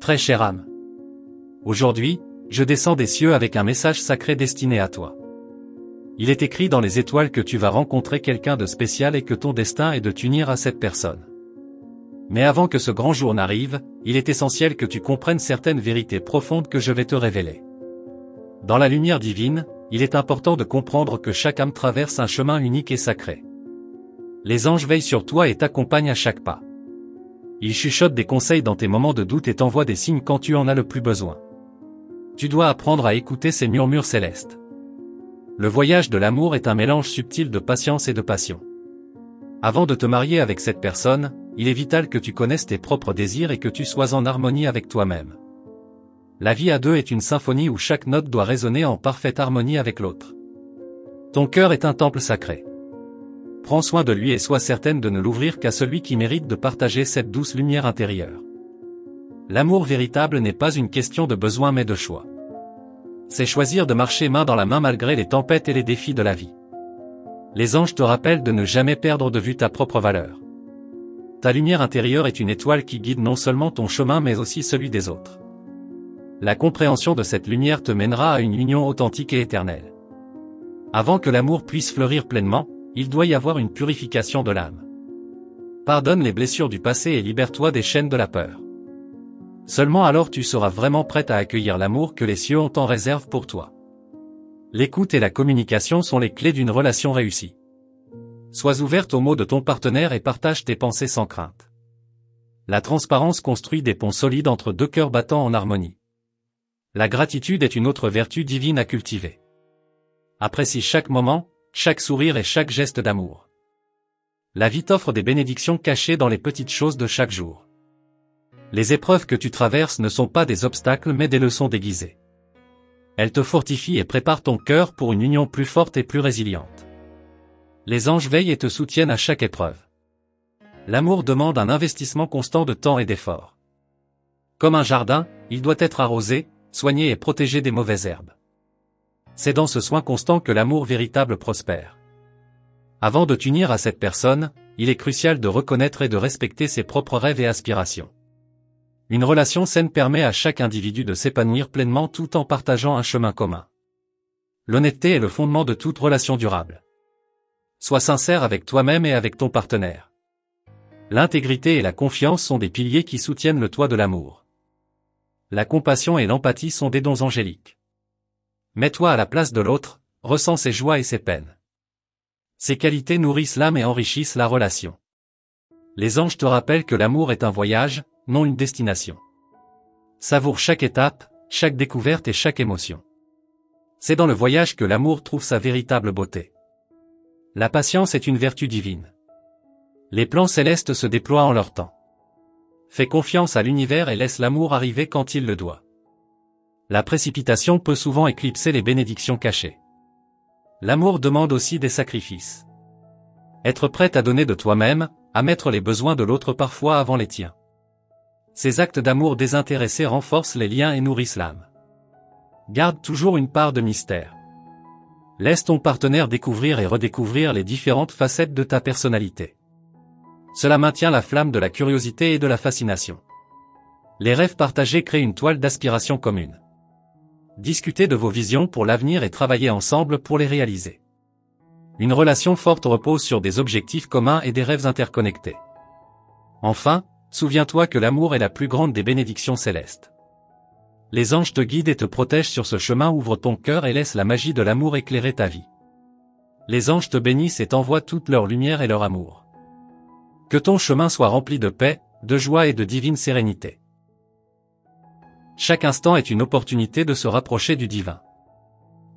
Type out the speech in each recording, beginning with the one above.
Très chère âme. Aujourd'hui, je descends des cieux avec un message sacré destiné à toi. Il est écrit dans les étoiles que tu vas rencontrer quelqu'un de spécial et que ton destin est de t'unir à cette personne. Mais avant que ce grand jour n'arrive, il est essentiel que tu comprennes certaines vérités profondes que je vais te révéler. Dans la lumière divine, il est important de comprendre que chaque âme traverse un chemin unique et sacré. Les anges veillent sur toi et t'accompagnent à chaque pas. Ils chuchotent des conseils dans tes moments de doute et t'envoient des signes quand tu en as le plus besoin. Tu dois apprendre à écouter ces murmures célestes. Le voyage de l'amour est un mélange subtil de patience et de passion. Avant de te marier avec cette personne, il est vital que tu connaisses tes propres désirs et que tu sois en harmonie avec toi-même. La vie à deux est une symphonie où chaque note doit résonner en parfaite harmonie avec l'autre. Ton cœur est un temple sacré. Prends soin de lui et sois certaine de ne l'ouvrir qu'à celui qui mérite de partager cette douce lumière intérieure. L'amour véritable n'est pas une question de besoin mais de choix. C'est choisir de marcher main dans la main malgré les tempêtes et les défis de la vie. Les anges te rappellent de ne jamais perdre de vue ta propre valeur. Ta lumière intérieure est une étoile qui guide non seulement ton chemin mais aussi celui des autres. La compréhension de cette lumière te mènera à une union authentique et éternelle. Avant que l'amour puisse fleurir pleinement, il doit y avoir une purification de l'âme. Pardonne les blessures du passé et libère-toi des chaînes de la peur. Seulement alors tu seras vraiment prête à accueillir l'amour que les cieux ont en réserve pour toi. L'écoute et la communication sont les clés d'une relation réussie. Sois ouverte aux mots de ton partenaire et partage tes pensées sans crainte. La transparence construit des ponts solides entre deux cœurs battant en harmonie. La gratitude est une autre vertu divine à cultiver. Apprécie chaque moment, chaque sourire et chaque geste d'amour. La vie t'offre des bénédictions cachées dans les petites choses de chaque jour. Les épreuves que tu traverses ne sont pas des obstacles mais des leçons déguisées. Elles te fortifient et préparent ton cœur pour une union plus forte et plus résiliente. Les anges veillent et te soutiennent à chaque épreuve. L'amour demande un investissement constant de temps et d'efforts. Comme un jardin, il doit être arrosé, soigné et protégé des mauvaises herbes. C'est dans ce soin constant que l'amour véritable prospère. Avant de t'unir à cette personne, il est crucial de reconnaître et de respecter ses propres rêves et aspirations. Une relation saine permet à chaque individu de s'épanouir pleinement tout en partageant un chemin commun. L'honnêteté est le fondement de toute relation durable. Sois sincère avec toi-même et avec ton partenaire. L'intégrité et la confiance sont des piliers qui soutiennent le toit de l'amour. La compassion et l'empathie sont des dons angéliques. Mets-toi à la place de l'autre, ressens ses joies et ses peines. Ces qualités nourrissent l'âme et enrichissent la relation. Les anges te rappellent que l'amour est un voyage, non une destination. Savoure chaque étape, chaque découverte et chaque émotion. C'est dans le voyage que l'amour trouve sa véritable beauté. La patience est une vertu divine. Les plans célestes se déploient en leur temps. Fais confiance à l'univers et laisse l'amour arriver quand il le doit. La précipitation peut souvent éclipser les bénédictions cachées. L'amour demande aussi des sacrifices. Être prête à donner de toi-même, à mettre les besoins de l'autre parfois avant les tiens. Ces actes d'amour désintéressés renforcent les liens et nourrissent l'âme. Garde toujours une part de mystère. Laisse ton partenaire découvrir et redécouvrir les différentes facettes de ta personnalité. Cela maintient la flamme de la curiosité et de la fascination. Les rêves partagés créent une toile d'aspiration commune. Discutez de vos visions pour l'avenir et travaillez ensemble pour les réaliser. Une relation forte repose sur des objectifs communs et des rêves interconnectés. Enfin, souviens-toi que l'amour est la plus grande des bénédictions célestes. Les anges te guident et te protègent sur ce chemin. Ouvre ton cœur et laisse la magie de l'amour éclairer ta vie. Les anges te bénissent et t'envoient toute leur lumière et leur amour. Que ton chemin soit rempli de paix, de joie et de divine sérénité. Chaque instant est une opportunité de se rapprocher du divin.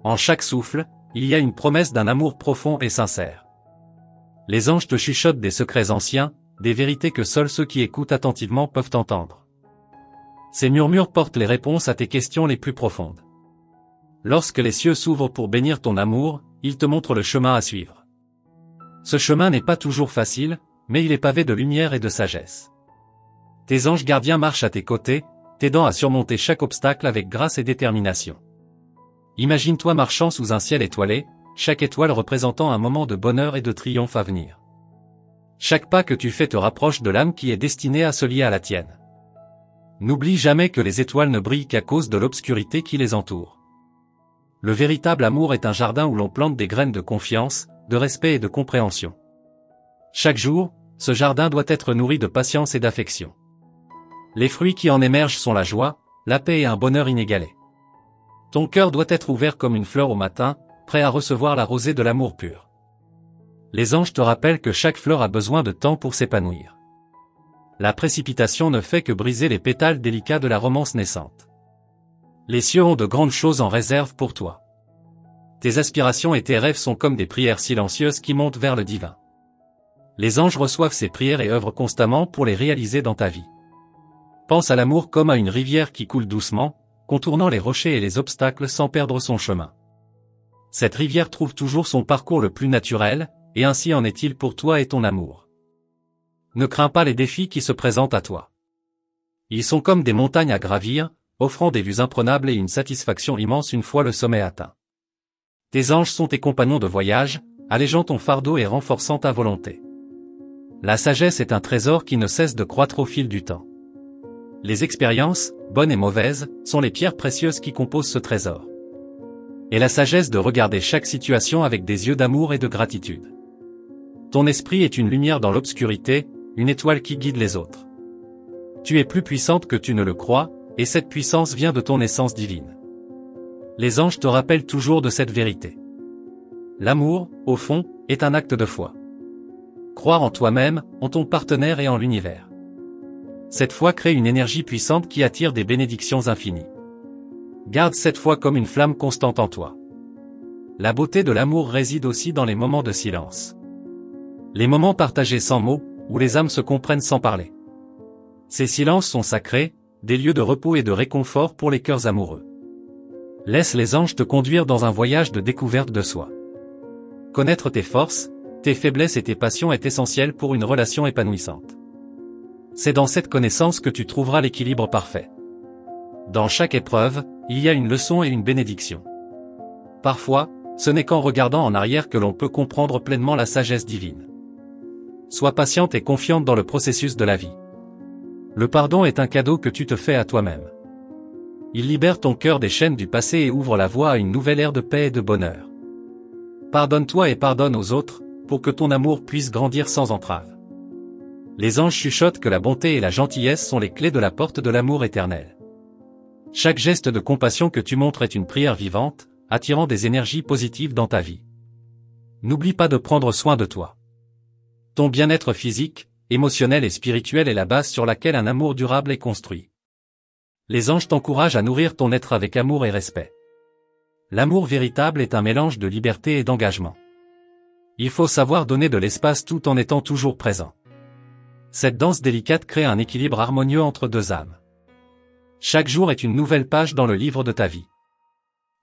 En chaque souffle, il y a une promesse d'un amour profond et sincère. Les anges te chuchotent des secrets anciens, des vérités que seuls ceux qui écoutent attentivement peuvent entendre. Ces murmures portent les réponses à tes questions les plus profondes. Lorsque les cieux s'ouvrent pour bénir ton amour, ils te montrent le chemin à suivre. Ce chemin n'est pas toujours facile, mais il est pavé de lumière et de sagesse. Tes anges gardiens marchent à tes côtés, t'aidant à surmonter chaque obstacle avec grâce et détermination. Imagine-toi marchant sous un ciel étoilé, chaque étoile représentant un moment de bonheur et de triomphe à venir. Chaque pas que tu fais te rapproche de l'âme qui est destinée à se lier à la tienne. N'oublie jamais que les étoiles ne brillent qu'à cause de l'obscurité qui les entoure. Le véritable amour est un jardin où l'on plante des graines de confiance, de respect et de compréhension. Chaque jour, ce jardin doit être nourri de patience et d'affection. Les fruits qui en émergent sont la joie, la paix et un bonheur inégalé. Ton cœur doit être ouvert comme une fleur au matin, prêt à recevoir la rosée de l'amour pur. Les anges te rappellent que chaque fleur a besoin de temps pour s'épanouir. La précipitation ne fait que briser les pétales délicats de la romance naissante. Les cieux ont de grandes choses en réserve pour toi. Tes aspirations et tes rêves sont comme des prières silencieuses qui montent vers le divin. Les anges reçoivent ces prières et œuvrent constamment pour les réaliser dans ta vie. Pense à l'amour comme à une rivière qui coule doucement, contournant les rochers et les obstacles sans perdre son chemin. Cette rivière trouve toujours son parcours le plus naturel, et ainsi en est-il pour toi et ton amour. Ne crains pas les défis qui se présentent à toi. Ils sont comme des montagnes à gravir, offrant des vues imprenables et une satisfaction immense une fois le sommet atteint. Tes anges sont tes compagnons de voyage, allégeant ton fardeau et renforçant ta volonté. La sagesse est un trésor qui ne cesse de croître au fil du temps. Les expériences, bonnes et mauvaises, sont les pierres précieuses qui composent ce trésor. Et la sagesse de regarder chaque situation avec des yeux d'amour et de gratitude. Ton esprit est une lumière dans l'obscurité, une étoile qui guide les autres. Tu es plus puissante que tu ne le crois, et cette puissance vient de ton essence divine. Les anges te rappellent toujours de cette vérité. L'amour, au fond, est un acte de foi. Croire en toi-même, en ton partenaire et en l'univers. Cette foi crée une énergie puissante qui attire des bénédictions infinies. Garde cette foi comme une flamme constante en toi. La beauté de l'amour réside aussi dans les moments de silence. Les moments partagés sans mots, où les âmes se comprennent sans parler. Ces silences sont sacrés, des lieux de repos et de réconfort pour les cœurs amoureux. Laisse les anges te conduire dans un voyage de découverte de soi. Connaître tes forces, tes faiblesses et tes passions est essentiel pour une relation épanouissante. C'est dans cette connaissance que tu trouveras l'équilibre parfait. Dans chaque épreuve, il y a une leçon et une bénédiction. Parfois, ce n'est qu'en regardant en arrière que l'on peut comprendre pleinement la sagesse divine. Sois patiente et confiante dans le processus de la vie. Le pardon est un cadeau que tu te fais à toi-même. Il libère ton cœur des chaînes du passé et ouvre la voie à une nouvelle ère de paix et de bonheur. Pardonne-toi et pardonne aux autres, pour que ton amour puisse grandir sans entrave. Les anges chuchotent que la bonté et la gentillesse sont les clés de la porte de l'amour éternel. Chaque geste de compassion que tu montres est une prière vivante, attirant des énergies positives dans ta vie. N'oublie pas de prendre soin de toi. Ton bien-être physique, émotionnel et spirituel est la base sur laquelle un amour durable est construit. Les anges t'encouragent à nourrir ton être avec amour et respect. L'amour véritable est un mélange de liberté et d'engagement. Il faut savoir donner de l'espace tout en étant toujours présent. Cette danse délicate crée un équilibre harmonieux entre deux âmes. Chaque jour est une nouvelle page dans le livre de ta vie.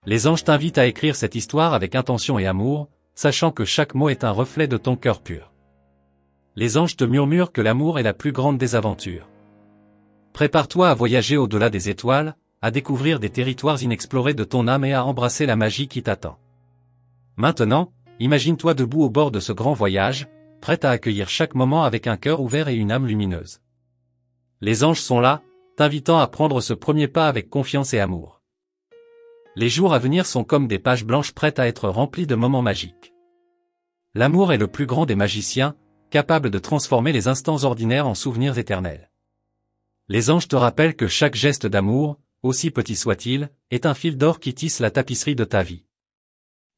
Les anges t'invitent à écrire cette histoire avec intention et amour, sachant que chaque mot est un reflet de ton cœur pur. Les anges te murmurent que l'amour est la plus grande des aventures. Prépare-toi à voyager au-delà des étoiles, à découvrir des territoires inexplorés de ton âme et à embrasser la magie qui t'attend. Maintenant, imagine-toi debout au bord de ce grand voyage, prête à accueillir chaque moment avec un cœur ouvert et une âme lumineuse. Les anges sont là, t'invitant à prendre ce premier pas avec confiance et amour. Les jours à venir sont comme des pages blanches prêtes à être remplies de moments magiques. L'amour est le plus grand des magiciens, capable de transformer les instants ordinaires en souvenirs éternels. Les anges te rappellent que chaque geste d'amour, aussi petit soit-il, est un fil d'or qui tisse la tapisserie de ta vie.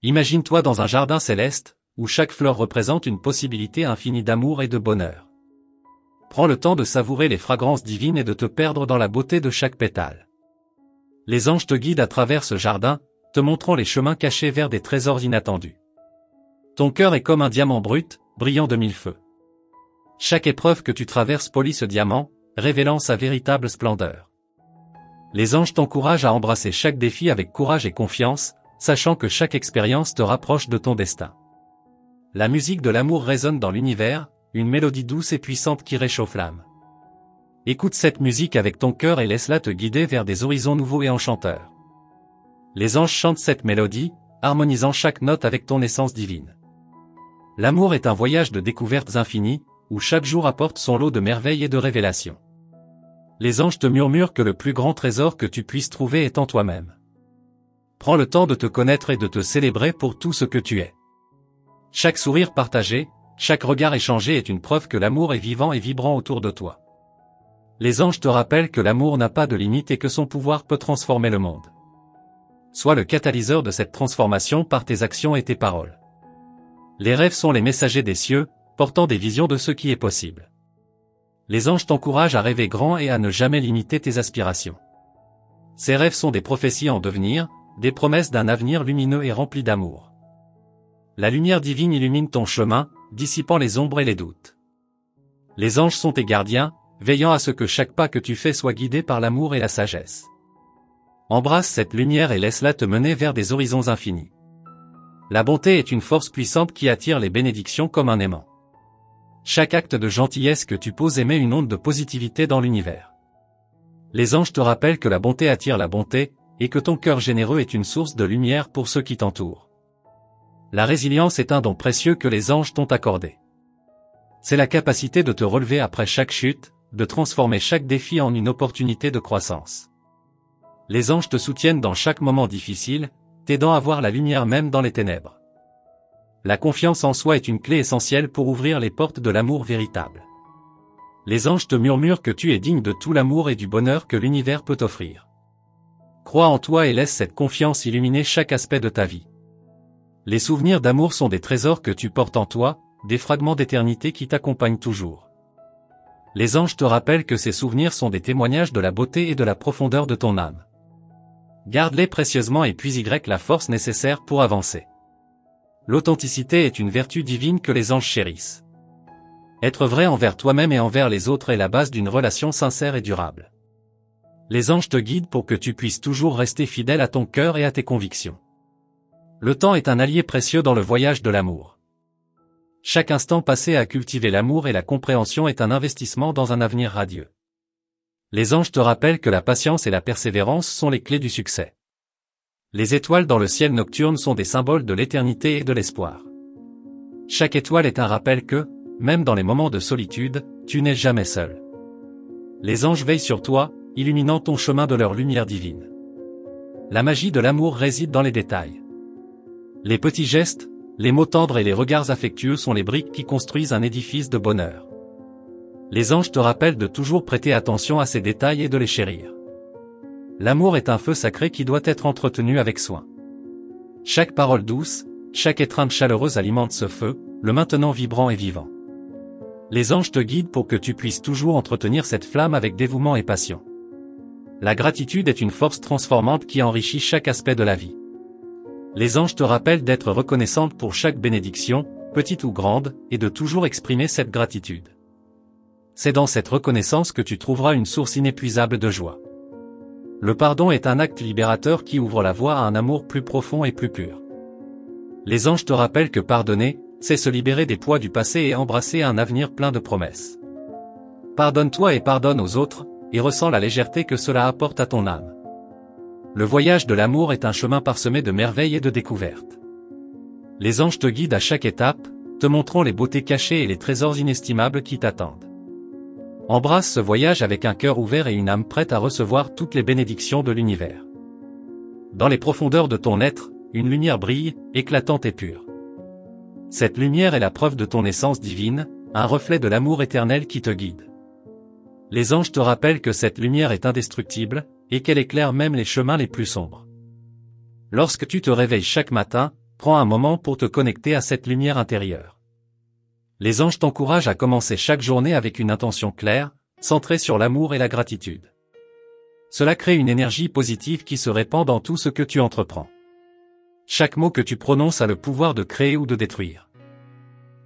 Imagine-toi dans un jardin céleste, où chaque fleur représente une possibilité infinie d'amour et de bonheur. Prends le temps de savourer les fragrances divines et de te perdre dans la beauté de chaque pétale. Les anges te guident à travers ce jardin, te montrant les chemins cachés vers des trésors inattendus. Ton cœur est comme un diamant brut, brillant de mille feux. Chaque épreuve que tu traverses polit ce diamant, révélant sa véritable splendeur. Les anges t'encouragent à embrasser chaque défi avec courage et confiance, sachant que chaque expérience te rapproche de ton destin. La musique de l'amour résonne dans l'univers, une mélodie douce et puissante qui réchauffe l'âme. Écoute cette musique avec ton cœur et laisse-la te guider vers des horizons nouveaux et enchanteurs. Les anges chantent cette mélodie, harmonisant chaque note avec ton essence divine. L'amour est un voyage de découvertes infinies, où chaque jour apporte son lot de merveilles et de révélations. Les anges te murmurent que le plus grand trésor que tu puisses trouver est en toi-même. Prends le temps de te connaître et de te célébrer pour tout ce que tu es. Chaque sourire partagé, chaque regard échangé est une preuve que l'amour est vivant et vibrant autour de toi. Les anges te rappellent que l'amour n'a pas de limite et que son pouvoir peut transformer le monde. Sois le catalyseur de cette transformation par tes actions et tes paroles. Les rêves sont les messagers des cieux, portant des visions de ce qui est possible. Les anges t'encouragent à rêver grand et à ne jamais limiter tes aspirations. Ces rêves sont des prophéties en devenir, des promesses d'un avenir lumineux et rempli d'amour. La lumière divine illumine ton chemin, dissipant les ombres et les doutes. Les anges sont tes gardiens, veillant à ce que chaque pas que tu fais soit guidé par l'amour et la sagesse. Embrasse cette lumière et laisse-la te mener vers des horizons infinis. La bonté est une force puissante qui attire les bénédictions comme un aimant. Chaque acte de gentillesse que tu poses émet une onde de positivité dans l'univers. Les anges te rappellent que la bonté attire la bonté, et que ton cœur généreux est une source de lumière pour ceux qui t'entourent. La résilience est un don précieux que les anges t'ont accordé. C'est la capacité de te relever après chaque chute, de transformer chaque défi en une opportunité de croissance. Les anges te soutiennent dans chaque moment difficile, t'aidant à voir la lumière même dans les ténèbres. La confiance en soi est une clé essentielle pour ouvrir les portes de l'amour véritable. Les anges te murmurent que tu es digne de tout l'amour et du bonheur que l'univers peut t'offrir. Crois en toi et laisse cette confiance illuminer chaque aspect de ta vie. Les souvenirs d'amour sont des trésors que tu portes en toi, des fragments d'éternité qui t'accompagnent toujours. Les anges te rappellent que ces souvenirs sont des témoignages de la beauté et de la profondeur de ton âme. Garde-les précieusement et puis la force nécessaire pour avancer. L'authenticité est une vertu divine que les anges chérissent. Être vrai envers toi-même et envers les autres est la base d'une relation sincère et durable. Les anges te guident pour que tu puisses toujours rester fidèle à ton cœur et à tes convictions. Le temps est un allié précieux dans le voyage de l'amour. Chaque instant passé à cultiver l'amour et la compréhension est un investissement dans un avenir radieux. Les anges te rappellent que la patience et la persévérance sont les clés du succès. Les étoiles dans le ciel nocturne sont des symboles de l'éternité et de l'espoir. Chaque étoile est un rappel que, même dans les moments de solitude, tu n'es jamais seul. Les anges veillent sur toi, illuminant ton chemin de leur lumière divine. La magie de l'amour réside dans les détails. Les petits gestes, les mots tendres et les regards affectueux sont les briques qui construisent un édifice de bonheur. Les anges te rappellent de toujours prêter attention à ces détails et de les chérir. L'amour est un feu sacré qui doit être entretenu avec soin. Chaque parole douce, chaque étreinte chaleureuse alimente ce feu, le maintenant vibrant et vivant. Les anges te guident pour que tu puisses toujours entretenir cette flamme avec dévouement et passion. La gratitude est une force transformante qui enrichit chaque aspect de la vie. Les anges te rappellent d'être reconnaissante pour chaque bénédiction, petite ou grande, et de toujours exprimer cette gratitude. C'est dans cette reconnaissance que tu trouveras une source inépuisable de joie. Le pardon est un acte libérateur qui ouvre la voie à un amour plus profond et plus pur. Les anges te rappellent que pardonner, c'est se libérer des poids du passé et embrasser un avenir plein de promesses. Pardonne-toi et pardonne aux autres, et ressens la légèreté que cela apporte à ton âme. Le voyage de l'amour est un chemin parsemé de merveilles et de découvertes. Les anges te guident à chaque étape, te montrant les beautés cachées et les trésors inestimables qui t'attendent. Embrasse ce voyage avec un cœur ouvert et une âme prête à recevoir toutes les bénédictions de l'univers. Dans les profondeurs de ton être, une lumière brille, éclatante et pure. Cette lumière est la preuve de ton essence divine, un reflet de l'amour éternel qui te guide. Les anges te rappellent que cette lumière est indestructible, et qu'elle éclaire même les chemins les plus sombres. Lorsque tu te réveilles chaque matin, prends un moment pour te connecter à cette lumière intérieure. Les anges t'encouragent à commencer chaque journée avec une intention claire, centrée sur l'amour et la gratitude. Cela crée une énergie positive qui se répand dans tout ce que tu entreprends. Chaque mot que tu prononces a le pouvoir de créer ou de détruire.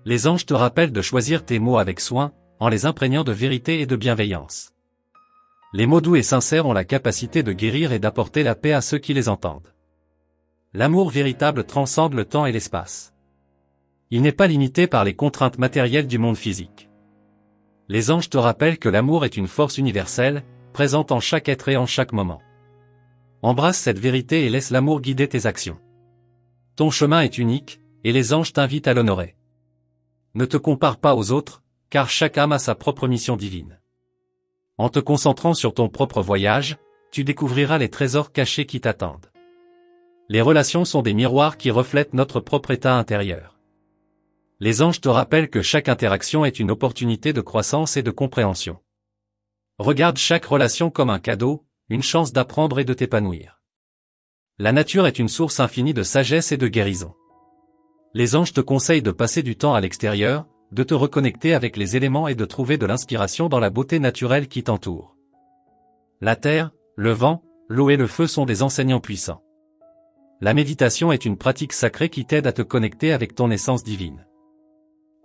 Les anges te rappellent de choisir tes mots avec soin, en les imprégnant de vérité et de bienveillance. Les mots doux et sincères ont la capacité de guérir et d'apporter la paix à ceux qui les entendent. L'amour véritable transcende le temps et l'espace. Il n'est pas limité par les contraintes matérielles du monde physique. Les anges te rappellent que l'amour est une force universelle, présente en chaque être et en chaque moment. Embrasse cette vérité et laisse l'amour guider tes actions. Ton chemin est unique, et les anges t'invitent à l'honorer. Ne te compare pas aux autres, car chaque âme a sa propre mission divine. En te concentrant sur ton propre voyage, tu découvriras les trésors cachés qui t'attendent. Les relations sont des miroirs qui reflètent notre propre état intérieur. Les anges te rappellent que chaque interaction est une opportunité de croissance et de compréhension. Regarde chaque relation comme un cadeau, une chance d'apprendre et de t'épanouir. La nature est une source infinie de sagesse et de guérison. Les anges te conseillent de passer du temps à l'extérieur, de te reconnecter avec les éléments et de trouver de l'inspiration dans la beauté naturelle qui t'entoure. La terre, le vent, l'eau et le feu sont des enseignants puissants. La méditation est une pratique sacrée qui t'aide à te connecter avec ton essence divine.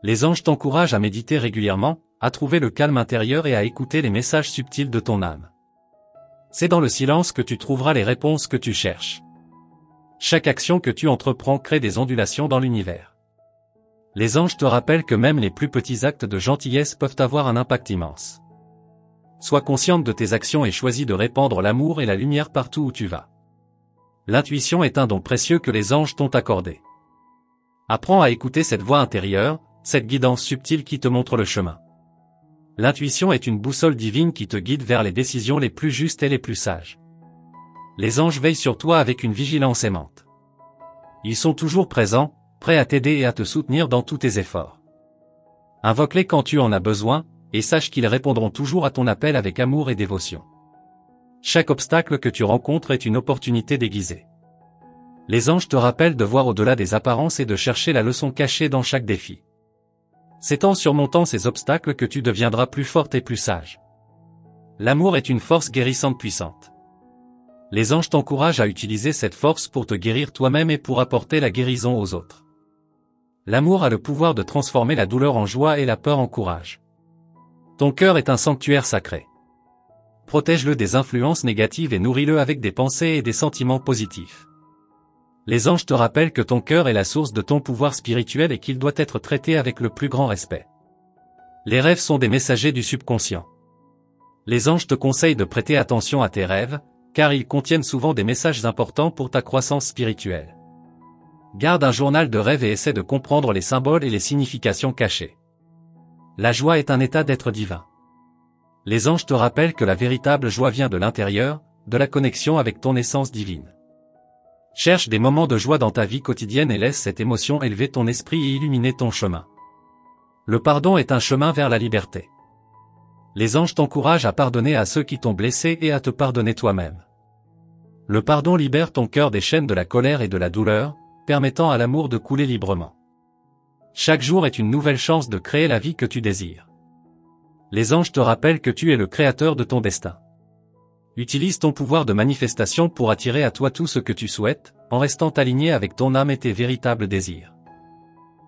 Les anges t'encouragent à méditer régulièrement, à trouver le calme intérieur et à écouter les messages subtils de ton âme. C'est dans le silence que tu trouveras les réponses que tu cherches. Chaque action que tu entreprends crée des ondulations dans l'univers. Les anges te rappellent que même les plus petits actes de gentillesse peuvent avoir un impact immense. Sois consciente de tes actions et choisis de répandre l'amour et la lumière partout où tu vas. L'intuition est un don précieux que les anges t'ont accordé. Apprends à écouter cette voix intérieure, cette guidance subtile qui te montre le chemin. L'intuition est une boussole divine qui te guide vers les décisions les plus justes et les plus sages. Les anges veillent sur toi avec une vigilance aimante. Ils sont toujours présents, prêts à t'aider et à te soutenir dans tous tes efforts. Invoque-les quand tu en as besoin, et sache qu'ils répondront toujours à ton appel avec amour et dévotion. Chaque obstacle que tu rencontres est une opportunité déguisée. Les anges te rappellent de voir au-delà des apparences et de chercher la leçon cachée dans chaque défi. C'est en surmontant ces obstacles que tu deviendras plus forte et plus sage. L'amour est une force guérissante puissante. Les anges t'encouragent à utiliser cette force pour te guérir toi-même et pour apporter la guérison aux autres. L'amour a le pouvoir de transformer la douleur en joie et la peur en courage. Ton cœur est un sanctuaire sacré. Protège-le des influences négatives et nourris-le avec des pensées et des sentiments positifs. Les anges te rappellent que ton cœur est la source de ton pouvoir spirituel et qu'il doit être traité avec le plus grand respect. Les rêves sont des messagers du subconscient. Les anges te conseillent de prêter attention à tes rêves, car ils contiennent souvent des messages importants pour ta croissance spirituelle. Garde un journal de rêves et essaie de comprendre les symboles et les significations cachées. La joie est un état d'être divin. Les anges te rappellent que la véritable joie vient de l'intérieur, de la connexion avec ton essence divine. Cherche des moments de joie dans ta vie quotidienne et laisse cette émotion élever ton esprit et illuminer ton chemin. Le pardon est un chemin vers la liberté. Les anges t'encouragent à pardonner à ceux qui t'ont blessé et à te pardonner toi-même. Le pardon libère ton cœur des chaînes de la colère et de la douleur, permettant à l'amour de couler librement. Chaque jour est une nouvelle chance de créer la vie que tu désires. Les anges te rappellent que tu es le créateur de ton destin. Utilise ton pouvoir de manifestation pour attirer à toi tout ce que tu souhaites, en restant aligné avec ton âme et tes véritables désirs.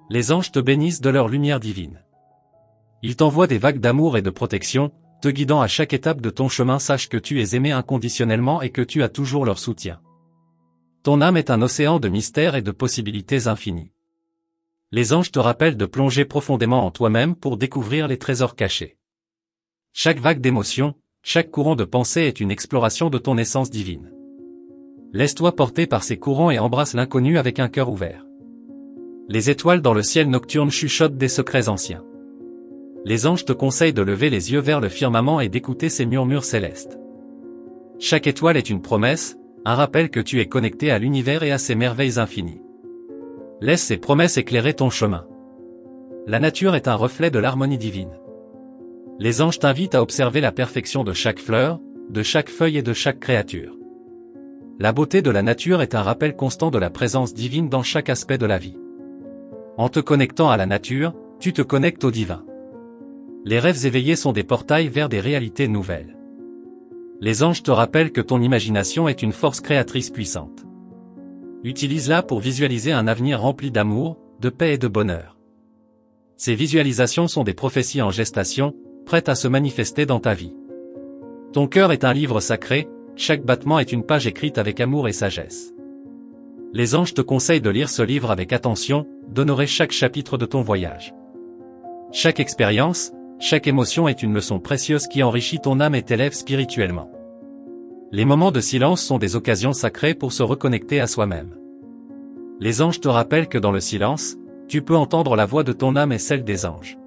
Les anges te bénissent de leur lumière divine. Ils t'envoient des vagues d'amour et de protection, te guidant à chaque étape de ton chemin. Sache que tu es aimé inconditionnellement et que tu as toujours leur soutien. Ton âme est un océan de mystères et de possibilités infinies. Les anges te rappellent de plonger profondément en toi-même pour découvrir les trésors cachés. Chaque vague d'émotion, chaque courant de pensée est une exploration de ton essence divine. Laisse-toi porter par ces courants et embrasse l'inconnu avec un cœur ouvert. Les étoiles dans le ciel nocturne chuchotent des secrets anciens. Les anges te conseillent de lever les yeux vers le firmament et d'écouter ces murmures célestes. Chaque étoile est une promesse, un rappel que tu es connecté à l'univers et à ses merveilles infinies. Laisse ces promesses éclairer ton chemin. La nature est un reflet de l'harmonie divine. Les anges t'invitent à observer la perfection de chaque fleur, de chaque feuille et de chaque créature. La beauté de la nature est un rappel constant de la présence divine dans chaque aspect de la vie. En te connectant à la nature, tu te connectes au divin. Les rêves éveillés sont des portails vers des réalités nouvelles. Les anges te rappellent que ton imagination est une force créatrice puissante. Utilise-la pour visualiser un avenir rempli d'amour, de paix et de bonheur. Ces visualisations sont des prophéties en gestation, prêtes à se manifester dans ta vie. Ton cœur est un livre sacré, chaque battement est une page écrite avec amour et sagesse. Les anges te conseillent de lire ce livre avec attention, d'honorer chaque chapitre de ton voyage. Chaque expérience, chaque émotion est une leçon précieuse qui enrichit ton âme et t'élève spirituellement. Les moments de silence sont des occasions sacrées pour se reconnecter à soi-même. Les anges te rappellent que dans le silence, tu peux entendre la voix de ton âme et celle des anges.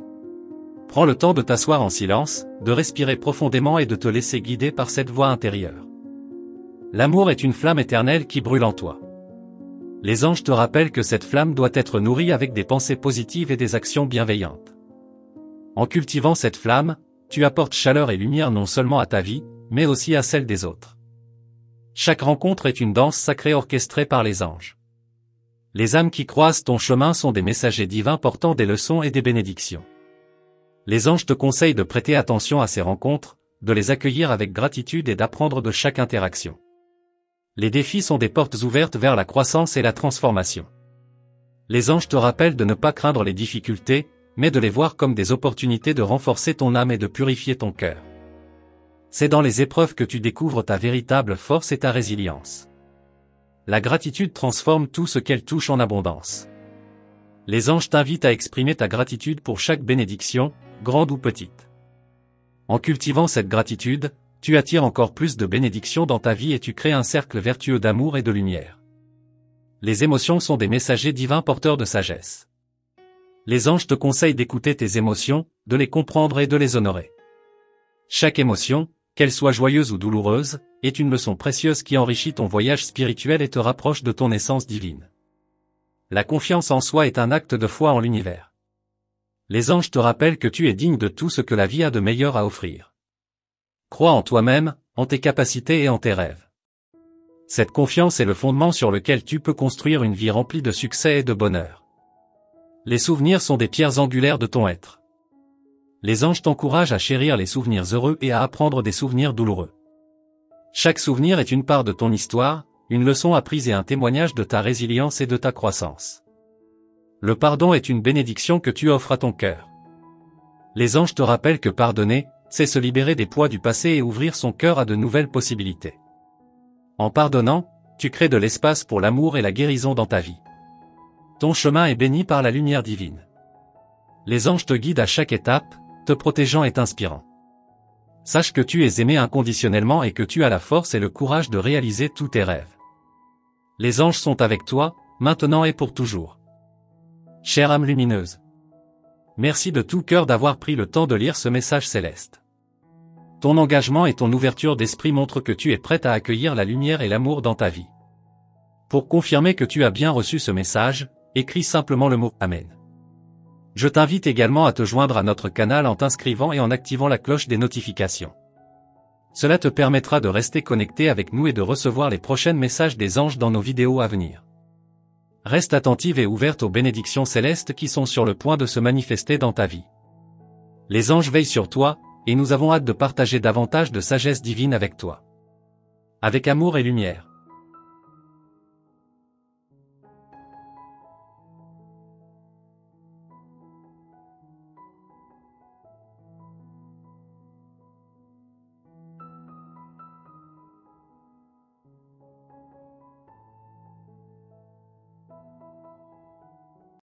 Prends le temps de t'asseoir en silence, de respirer profondément et de te laisser guider par cette voix intérieure. L'amour est une flamme éternelle qui brûle en toi. Les anges te rappellent que cette flamme doit être nourrie avec des pensées positives et des actions bienveillantes. En cultivant cette flamme, tu apportes chaleur et lumière non seulement à ta vie, mais aussi à celle des autres. Chaque rencontre est une danse sacrée orchestrée par les anges. Les âmes qui croisent ton chemin sont des messagers divins portant des leçons et des bénédictions. Les anges te conseillent de prêter attention à ces rencontres, de les accueillir avec gratitude et d'apprendre de chaque interaction. Les défis sont des portes ouvertes vers la croissance et la transformation. Les anges te rappellent de ne pas craindre les difficultés, mais de les voir comme des opportunités de renforcer ton âme et de purifier ton cœur. C'est dans les épreuves que tu découvres ta véritable force et ta résilience. La gratitude transforme tout ce qu'elle touche en abondance. Les anges t'invitent à exprimer ta gratitude pour chaque bénédiction, grande ou petite. En cultivant cette gratitude, tu attires encore plus de bénédictions dans ta vie et tu crées un cercle vertueux d'amour et de lumière. Les émotions sont des messagers divins porteurs de sagesse. Les anges te conseillent d'écouter tes émotions, de les comprendre et de les honorer. Chaque émotion, qu'elle soit joyeuse ou douloureuse, est une leçon précieuse qui enrichit ton voyage spirituel et te rapproche de ton essence divine. La confiance en soi est un acte de foi en l'univers. Les anges te rappellent que tu es digne de tout ce que la vie a de meilleur à offrir. Crois en toi-même, en tes capacités et en tes rêves. Cette confiance est le fondement sur lequel tu peux construire une vie remplie de succès et de bonheur. Les souvenirs sont des pierres angulaires de ton être. Les anges t'encouragent à chérir les souvenirs heureux et à apprendre des souvenirs douloureux. Chaque souvenir est une part de ton histoire, une leçon apprise et un témoignage de ta résilience et de ta croissance. Le pardon est une bénédiction que tu offres à ton cœur. Les anges te rappellent que pardonner, c'est se libérer des poids du passé et ouvrir son cœur à de nouvelles possibilités. En pardonnant, tu crées de l'espace pour l'amour et la guérison dans ta vie. Ton chemin est béni par la lumière divine. Les anges te guident à chaque étape, te protégeant et t'inspirant. Sache que tu es aimé inconditionnellement et que tu as la force et le courage de réaliser tous tes rêves. Les anges sont avec toi, maintenant et pour toujours. Chère âme lumineuse, merci de tout cœur d'avoir pris le temps de lire ce message céleste. Ton engagement et ton ouverture d'esprit montrent que tu es prête à accueillir la lumière et l'amour dans ta vie. Pour confirmer que tu as bien reçu ce message, écris simplement le mot « Amen ». Je t'invite également à te joindre à notre canal en t'inscrivant et en activant la cloche des notifications. Cela te permettra de rester connecté avec nous et de recevoir les prochains messages des anges dans nos vidéos à venir. Reste attentive et ouverte aux bénédictions célestes qui sont sur le point de se manifester dans ta vie. Les anges veillent sur toi, et nous avons hâte de partager davantage de sagesse divine avec toi. Avec amour et lumière.